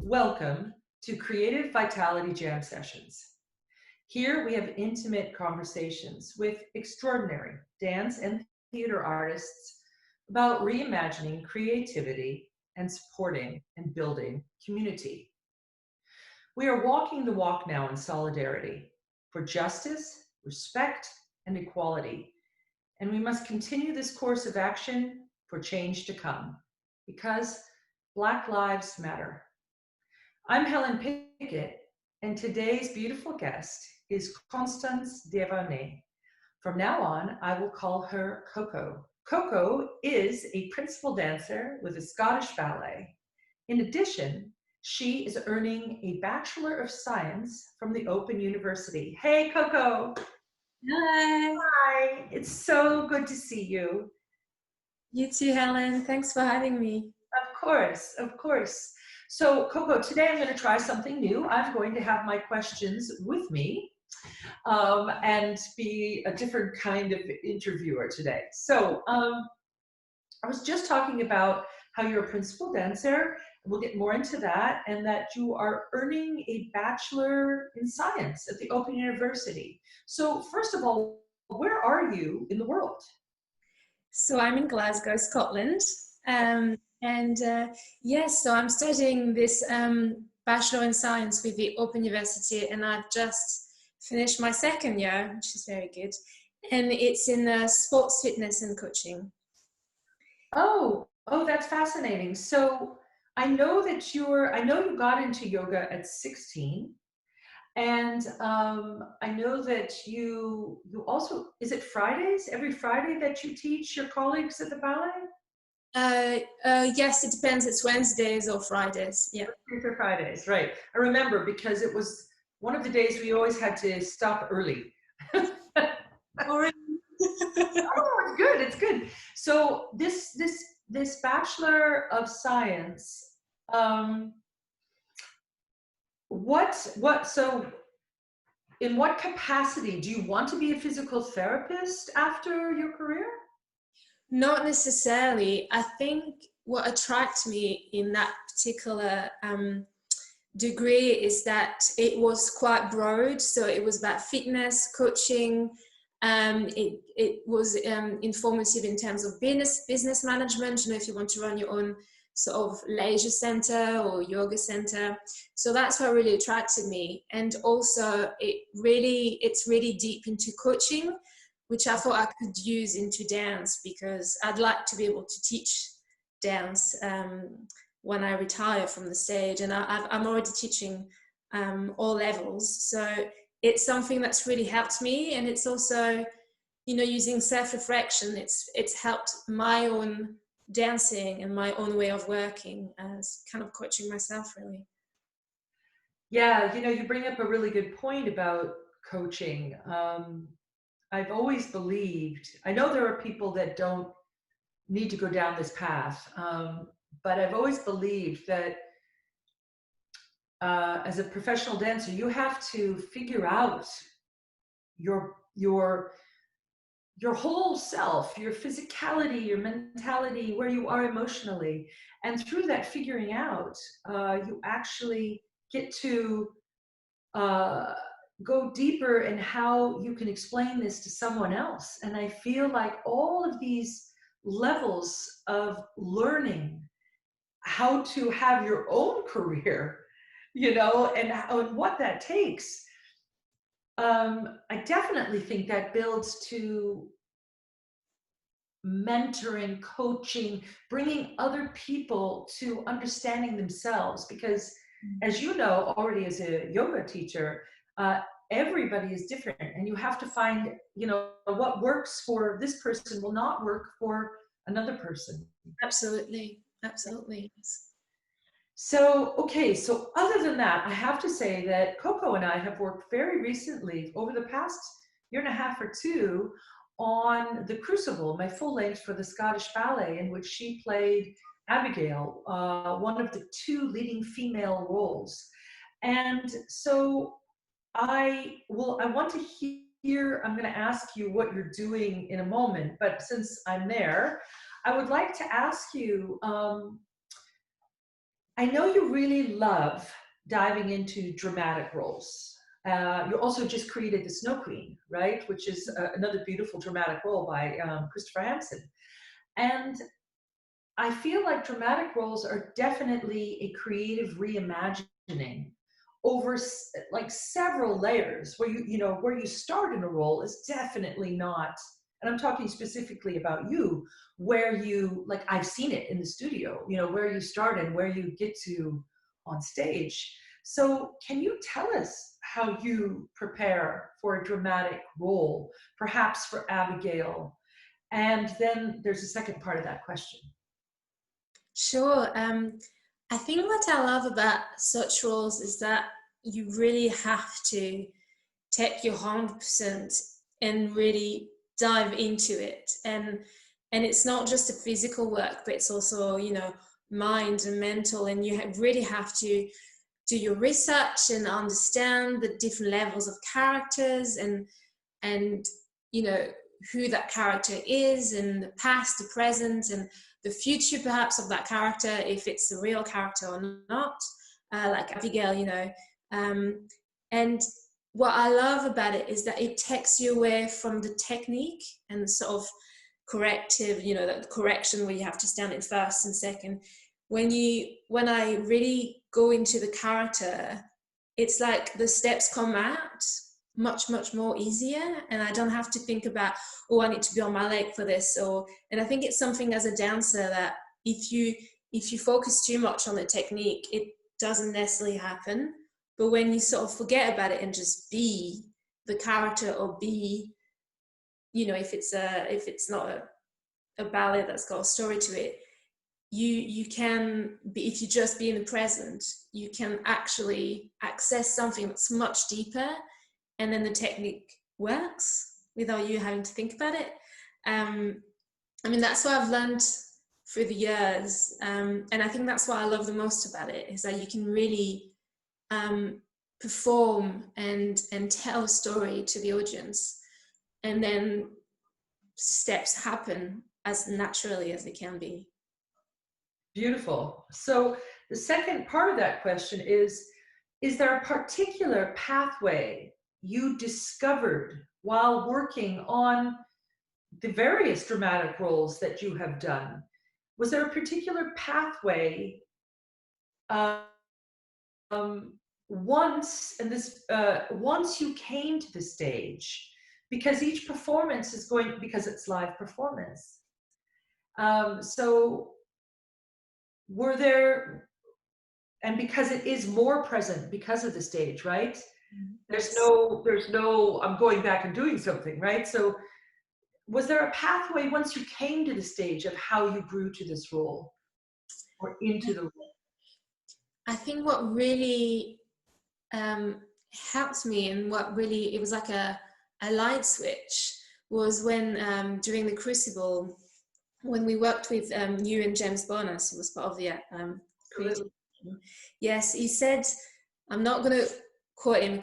Welcome to Creative Vitality Jam Sessions. Here we have intimate conversations with extraordinary dance and theater artists about reimagining creativity and supporting and building community. We are walking the walk now in solidarity for justice, respect, and equality. And we must continue this course of action for change to come, because Black lives matter. I'm Helen Pickett, and today's beautiful guest is Constance Devernay. From now on, I will call her Coco. Coco is a principal dancer with the Scottish Ballet. In addition, she is earning a Bachelor of Science from the Open University. Hey, Coco. Hi. Hi. It's so good to see you. You too, Helen. Thanks for having me. Of course, of course. So, Coco, today I'm going to try something new. I'm going to have my questions with me and be a different kind of interviewer today. So, I was just talking about how you're a principal dancer. We'll get more into that, and that you are earning a Bachelor in Science at the Open University. So, first of all, where are you in the world? So I'm in Glasgow, Scotland. Yes, so I'm studying this Bachelor in Science with the Open University, and I've just finished my second year, which is very good. And it's in sports fitness and coaching. Oh, that's fascinating. So I know that you got into yoga at 16, and I know that you also, is it Fridays, every Friday that you teach your colleagues at the ballet? Yes, it depends. It's Wednesdays or Fridays. Yeah. For Fridays, right. I remember because it was one of the days we always had to stop early. Oh, it's good. It's good. So this Bachelor of Science, so in what capacity do you want to be a physical therapist after your career? Not necessarily. I think what attracted me in that particular degree is that it was quite broad. So it was about fitness, coaching. It was informative in terms of business management. You know, if you want to run your own sort of leisure center or yoga center. So that's what really attracted me. And also it's really deep into coaching, which I thought I could use into dance, because I'd like to be able to teach dance when I retire from the stage. And I'm already teaching all levels. So it's something that's really helped me. And it's also, you know, using self-reflection, it's helped my own dancing and my own way of working as kind of coaching myself, really. Yeah, you know, you bring up a really good point about coaching. I've always believed, I know there are people that don't need to go down this path, but I've always believed that as a professional dancer, you have to figure out your whole self, your physicality, your mentality, where you are emotionally. And through that figuring out, you actually get to go deeper in how you can explain this to someone else. And I feel like all of these levels of learning how to have your own career, you know, and what that takes, I definitely think that builds to mentoring, coaching, bringing other people to understanding themselves. Because as you know already as a yoga teacher, everybody is different, and you have to find, you know, what works for this person will not work for another person. Absolutely. So, okay, so other than that, I have to say that Coco and I have worked very recently, over the past year and a half or two, on The Crucible, my full length for the Scottish Ballet, in which she played Abigail, one of the two leading female roles. And so I want to hear, I'm going to ask you what you're doing in a moment, but since I'm there, I would like to ask you, I know you really love diving into dramatic roles. You also just created the Snow Queen, right? Which is another beautiful dramatic role by Christopher Hampson. And I feel like dramatic roles are definitely a creative reimagining over like several layers where where you start in a role is definitely not, and I'm talking specifically about you, where you, like, I've seen it in the studio, where you start and where you get to on stage. So can you tell us how you prepare for a dramatic role, perhaps for Abigail? And then there's a second part of that question. Sure. I think what I love about such roles is that you really have to take your 100% and really dive into it. And it's not just a physical work, but it's also, mind and mental. And you really have to do your research and understand the different levels of characters and who that character is, and the past, the present, and the future perhaps of that character, if it's a real character or not, like Abigail, and what I love about it is that it takes you away from the technique and the sort of corrective, the correction where you have to stand in first and second. When I really go into the character, it's like the steps come out much more easier, and I don't have to think about, I need to be on my leg for this. And I think it's something as a dancer that if you focus too much on the technique, it doesn't necessarily happen. But when you sort of forget about it and just be the character, or be, if it's not a ballet that's got a story to it, you can be, if you just be in the present, you can actually access something that's much deeper, and then the technique works without you having to think about it. That's what I've learned through the years, and I think that's what I love the most about it, is that you can really perform and tell a story to the audience, and then steps happen as naturally as they can be. Beautiful. So the second part of that question is there a particular pathway you discovered while working on the various dramatic roles that you have done? Was there a particular pathway once you came to the stage, because each performance is because it's live performance. So were there, and because it is more present because of the stage, right? There's no I'm going back and doing something, right? So was there a pathway once you came to the stage of how you grew to this role or into the role? I think what really helped me, and what really, it was like a light switch, was when during the Crucible, when we worked with you and James Bonas, who was part of the creative team. Yes, he said, I'm not going to quote him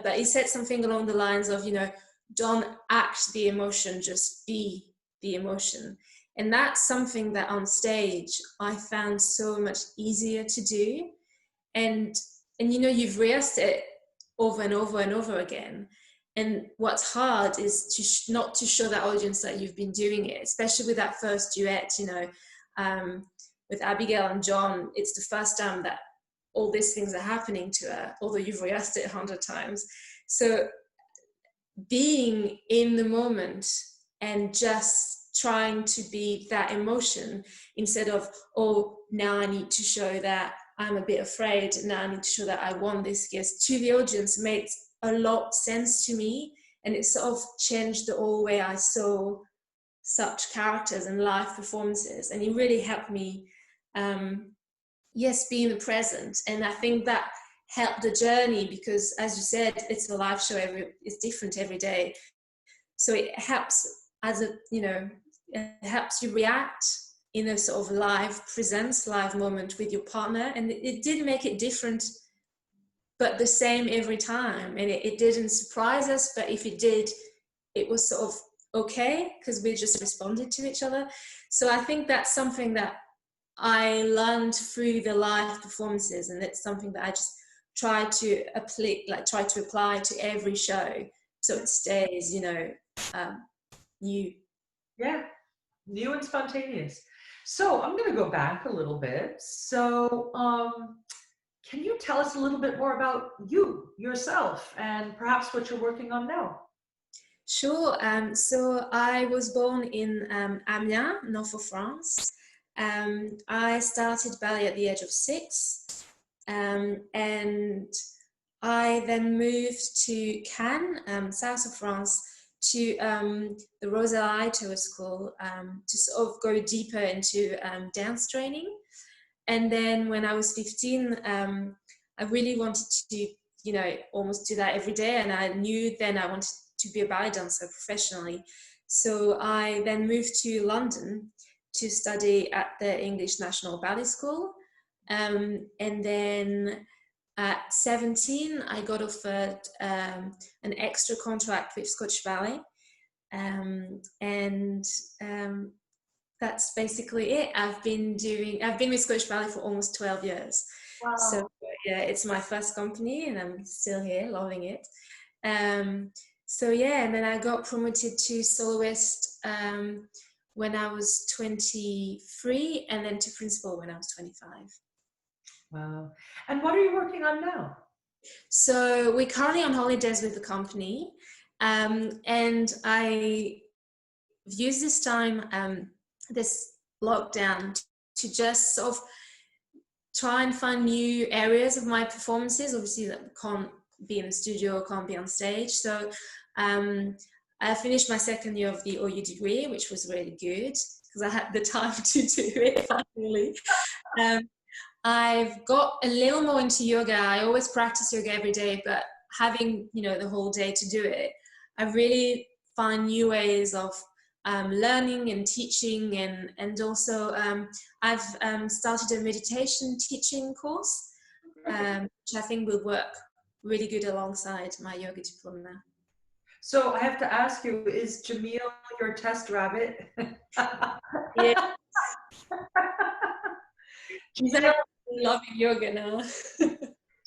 but he said something along the lines of, don't act the emotion, just be the emotion. And that's something that on stage I found so much easier to do. And you've rehearsed it over and over and over again. And what's hard is not to show that audience that you've been doing it, especially with that first duet, with Abigail and John. It's the first time that all these things are happening to her, although you've rehearsed it 100 times. So being in the moment and just trying to be that emotion, instead of, now I need to show that I'm a bit afraid, now I need to show that I want this gift, to the audience, made a lot of sense to me. And it sort of changed the whole way I saw such characters and live performances. And it really helped me, be in the present. And I think that helped the journey, because as you said, it's a live show, it's different every day. So it helps it helps you react in a sort of live presence, live moment with your partner. And it did make it different, but the same every time. And it didn't surprise us, but if it did, it was sort of okay, because we just responded to each other. So I think that's something that I learned through the live performances, and it's something that I just try to apply to every show, so it stays, new. Yeah, new and spontaneous. So I'm going to go back a little bit. So can you tell us a little bit more about yourself, and perhaps what you're working on now? Sure. So I was born in Amiens, north of France. I started ballet at the age of 6, and I then moved to Cannes, south of France, to the Rosella School, to sort of go deeper into dance training. And then when I was 15, I really wanted to, almost do that every day. And I knew then I wanted to be a ballet dancer professionally. So I then moved to London to study at the English National Ballet School. And then at 17, I got offered an extra contract with Scottish Ballet. That's basically it. I've been with Scottish Ballet for almost 12 years. Wow. So yeah, it's my first company and I'm still here, loving it. So yeah, and then I got promoted to soloist when I was 23, and then to principal when I was 25. Wow. And what are you working on now? So we're currently on holidays with the company, and I've used this time, this lockdown, to just sort of try and find new areas of my performances, obviously that can't be in the studio, can't be on stage. So I finished my second year of the OU degree, which was really good because I had the time to do it finally. I've got a little more into yoga. I always practice yoga every day, but having, the whole day to do it, I really find new ways of learning and teaching, and also I've started a meditation teaching course, which I think will work really good alongside my yoga diploma. So I have to ask you, is Jamil your test rabbit? Yeah. He's loving yoga now.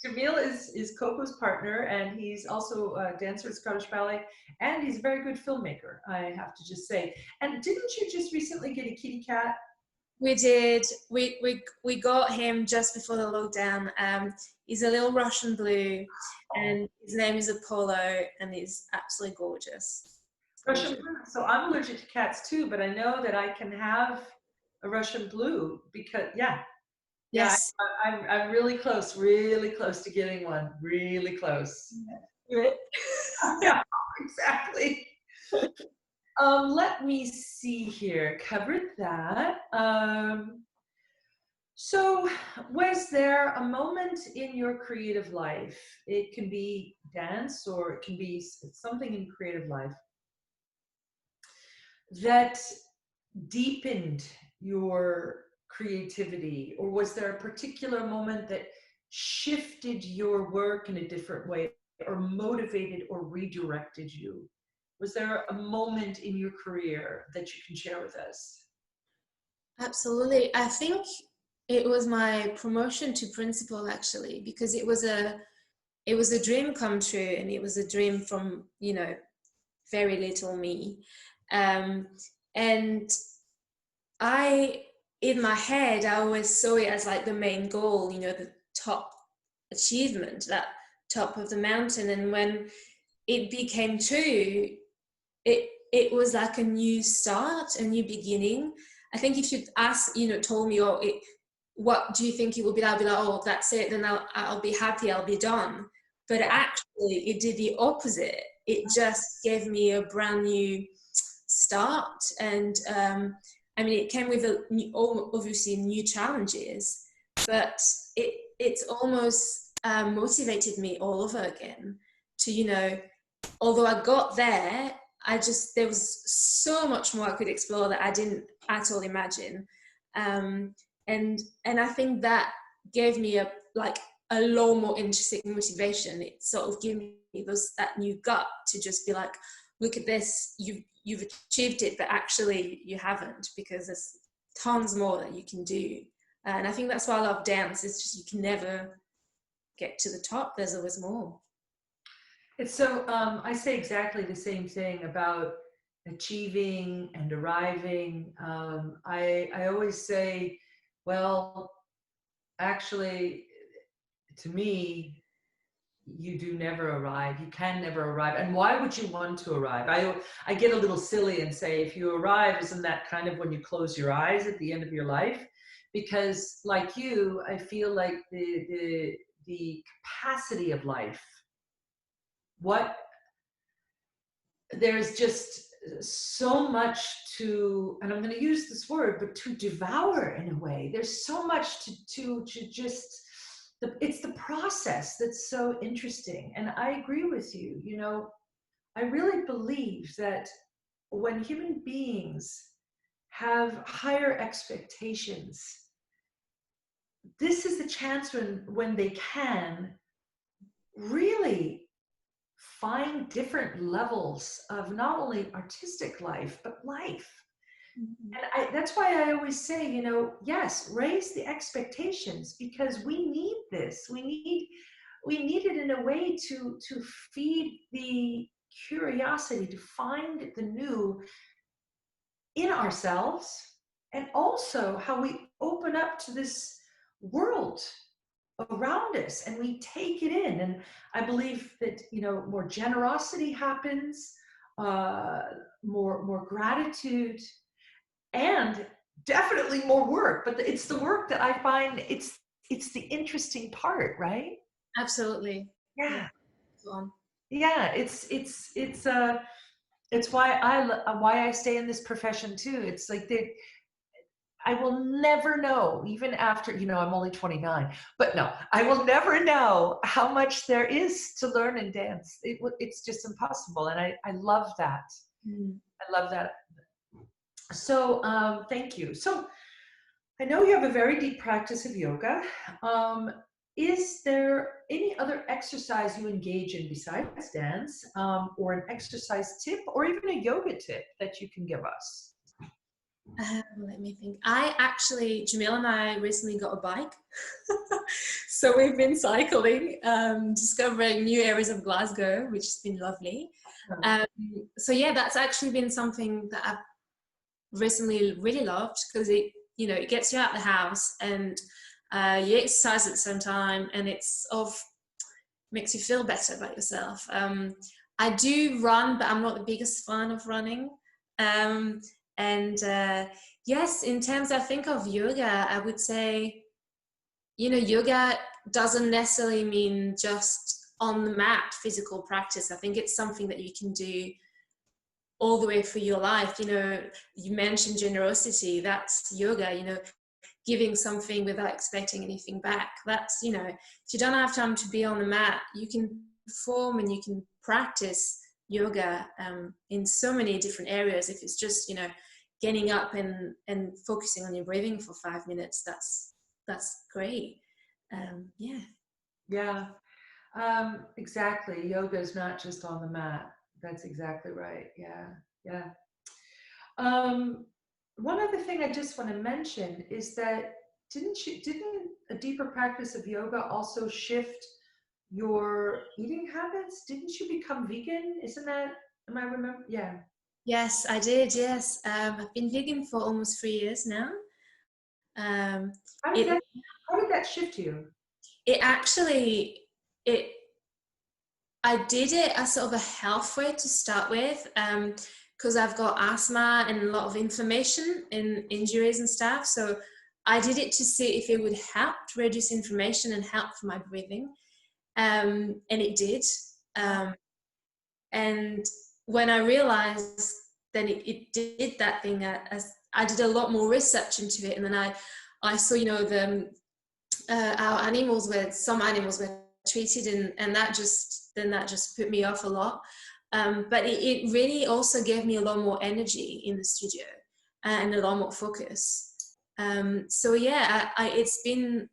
Jamil is Coco's partner, and he's also a dancer at Scottish Ballet, and he's a very good filmmaker, I have to just say. And didn't you just recently get a kitty cat? We did. We got him just before the lockdown. He's a little Russian blue, and his name is Apollo, and he's absolutely gorgeous. Russian blue. So I'm allergic to cats too, but I know that I can have a Russian blue because, Yes. Yeah, I'm really close to getting one. Really close. Yeah, exactly. Let me see here. Covered that. So was there a moment in your creative life, it can be dance or it can be something in creative life, that deepened your creativity? Or was there a particular moment that shifted your work in a different way, or motivated or redirected you? Was there a moment in your career that you can share with us? Absolutely. I think it was my promotion to principal, actually, because it was a dream come true, and it was a dream from, very little me. And in my head, I always saw it as like the main goal, the top achievement, that top of the mountain. And when it became true, it was like a new start, a new beginning. I think if you'd told me, what do you think it will be? I'll be like, oh, that's it. Then I'll be happy. I'll be done. But actually, it did the opposite. It just gave me a brand new start. And it came with obviously new challenges, but it's almost motivated me all over again to, although I got there, there was so much more I could explore that I didn't at all imagine. And I think that gave me a lot more intrinsic motivation. It sort of gives me that new gut to just be like, look at this, you've achieved it, but actually you haven't, because there's tons more that you can do. And I think that's why I love dance. It's just, you can never get to the top. There's always more. It's so, I say exactly the same thing about achieving and arriving. I always say, well, actually, to me, you do never arrive. You can never arrive. And why would you want to arrive? I get a little silly and say, if you arrive, isn't that kind of when you close your eyes at the end of your life? Because like you, I feel like the capacity of life, there's just so much to, and I'm going to use this word, but to devour in a way. There's so much to just, it's the process that's so interesting. And I agree with you. You know, I really believe that when human beings have higher expectations, this is the chance when they can really find different levels of not only artistic life, but life. Mm-hmm. And that's why I always say, you know, yes, raise the expectations, because we need this. We need it in a way to feed the curiosity, to find the new in ourselves, and also how we open up to this world around us and we take it in. And I believe that, you know, more generosity happens, more gratitude, and definitely more work. But it's the work that I find it's the interesting part, right? Absolutely. Yeah. Yeah. It's why I stay in this profession too. It's like I will never know, even after, you know, I'm only 29, but no, I will never know how much there is to learn in dance. It's just impossible. And I love that. I love that. So thank you. So I know you have a very deep practice of yoga. Is there any other exercise you engage in besides dance, or an exercise tip, or even a yoga tip that you can give us? Let me think. Jamil and I recently got a bike. So we've been cycling, discovering new areas of Glasgow, which has been lovely. So yeah, that's actually been something that I've recently really loved, because it gets you out of the house and you exercise at the same time, and makes you feel better about yourself. I do run, but I'm not the biggest fan of running. Yes, in terms I think of yoga, I would say, yoga doesn't necessarily mean just on the mat physical practice. I think it's something that you can do all the way through your life. You mentioned generosity. That's yoga, giving something without expecting anything back. That's, if you don't have time to be on the mat, you can perform and you can practice yoga in so many different areas. If it's just, getting up and focusing on your breathing for 5 minutes, that's great. Yeah, exactly. Yoga is not just on the mat. That's exactly right. Yeah. One other thing I just want to mention is that didn't a deeper practice of yoga also shift your eating habits? Didn't you become vegan? Isn't that, am I remember? Yeah. Yes, I did. Yes. I've been vegan for almost 3 years now. How did that shift you? I did it as sort of a health way to start with, because I've got asthma and a lot of inflammation and injuries and stuff. So I did it to see if it would help to reduce inflammation and help for my breathing. And it did. And when I realized that it did that thing, I did a lot more research into it. And then I saw, some animals were treated, and that just put me off a lot. But it really also gave me a lot more energy in the studio and a lot more focus. So yeah, it's been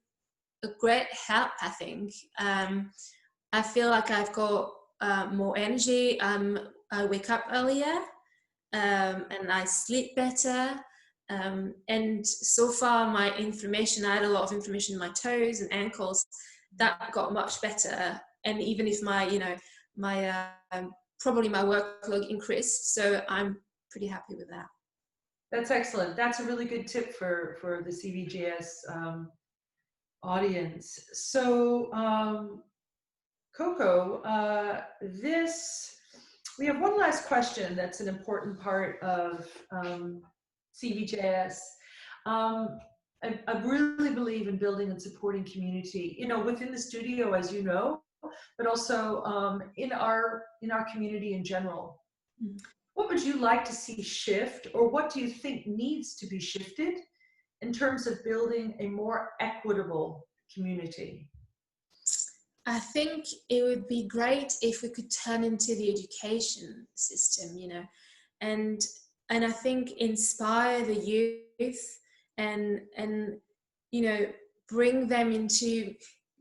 a great help, I think. I feel like I've got more energy. I wake up earlier, and I sleep better. And so far, my inflammation, I had a lot of inflammation in my toes and ankles, that got much better. And even if my, probably my workload increased, so I'm pretty happy with that. That's excellent. That's a really good tip for the CVJS audience. So, Coco, we have one last question that's an important part of CVJS. I really believe in building and supporting community, within the studio, as you know, but also in our community in general. Mm-hmm. What would you like to see shift, or what do you think needs to be shifted in terms of building a more equitable community? I think it would be great if we could turn into the education system, and I think inspire the youth and bring them into,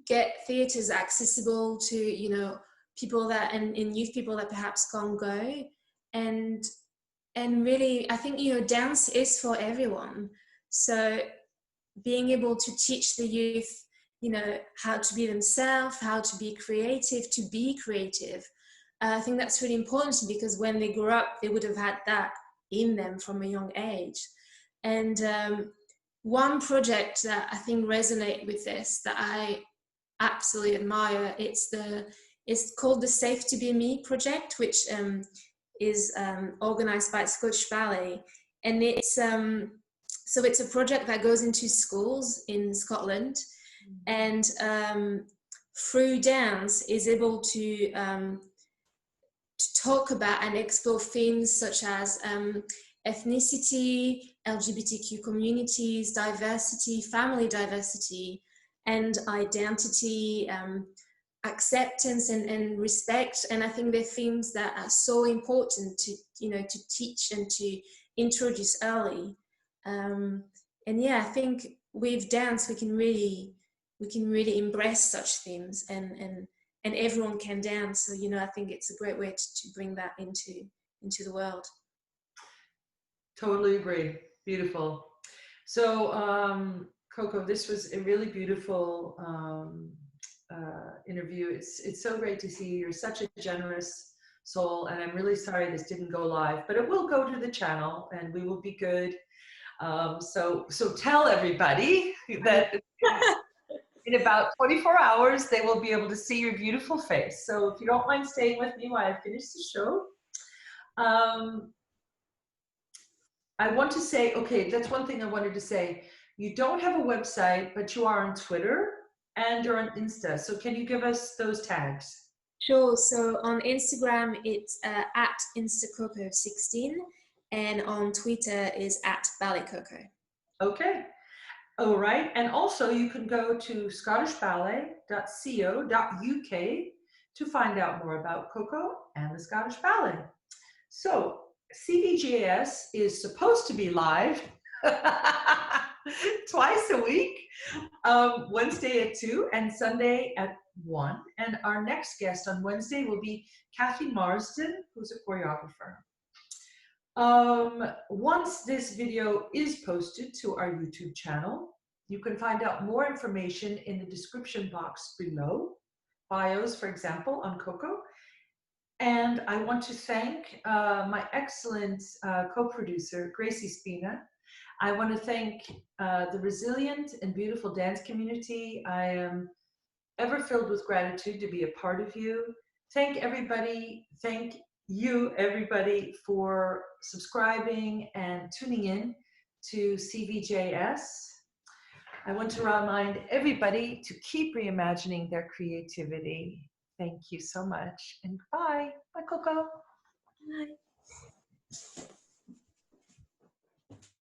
get theatres accessible to people that and youth people that perhaps can't go, and really I think dance is for everyone, so being able to teach the youth how to be themselves, how to be creative, I think that's really important, because when they grow up they would have had that in them from a young age. And one project that I think resonate with this, that I absolutely admire, it's called the Safe to Be Me project, which is organized by Scottish Ballet, and it's a project that goes into schools in Scotland, and through dance is able to talk about and explore themes such as ethnicity, LGBTQ communities, diversity, family diversity, and identity, acceptance and respect. And I think they're themes that are so important to teach and to introduce early. And yeah, I think with dance we can really embrace such themes, and everyone can dance. So I think it's a great way to bring that into the world. Totally agree. Beautiful. So Coco, this was a really beautiful interview. It's so great to see you. You're such a generous soul, and I'm really sorry this didn't go live, but it will go to the channel and we will be good. So tell everybody that in about 24 hours, they will be able to see your beautiful face. So if you don't mind staying with me while I finish the show. I want to say, okay, that's one thing I wanted to say. You don't have a website, but you are on Twitter and you're on Insta. So can you give us those tags? Sure. So on Instagram, it's at instacoco16, and on Twitter is at balletcoco. Okay. All right. And also you can go to scottishballet.co.uk to find out more about Coco and the Scottish Ballet. So CVJS is supposed to be live twice a week, Wednesday at 2 and Sunday at 1. And our next guest on Wednesday will be Cathy Marsden, who's a choreographer. Once this video is posted to our YouTube channel, you can find out more information in the description box below, bios, for example, on Coco. And I want to thank my excellent co-producer, Gracie Spina. I want to thank the resilient and beautiful dance community. I am ever filled with gratitude to be a part of you. Thank you, everybody, for subscribing and tuning in to CVJS. I want to remind everybody to keep reimagining their creativity. Thank you so much, and goodbye. Bye, Coco. Bye.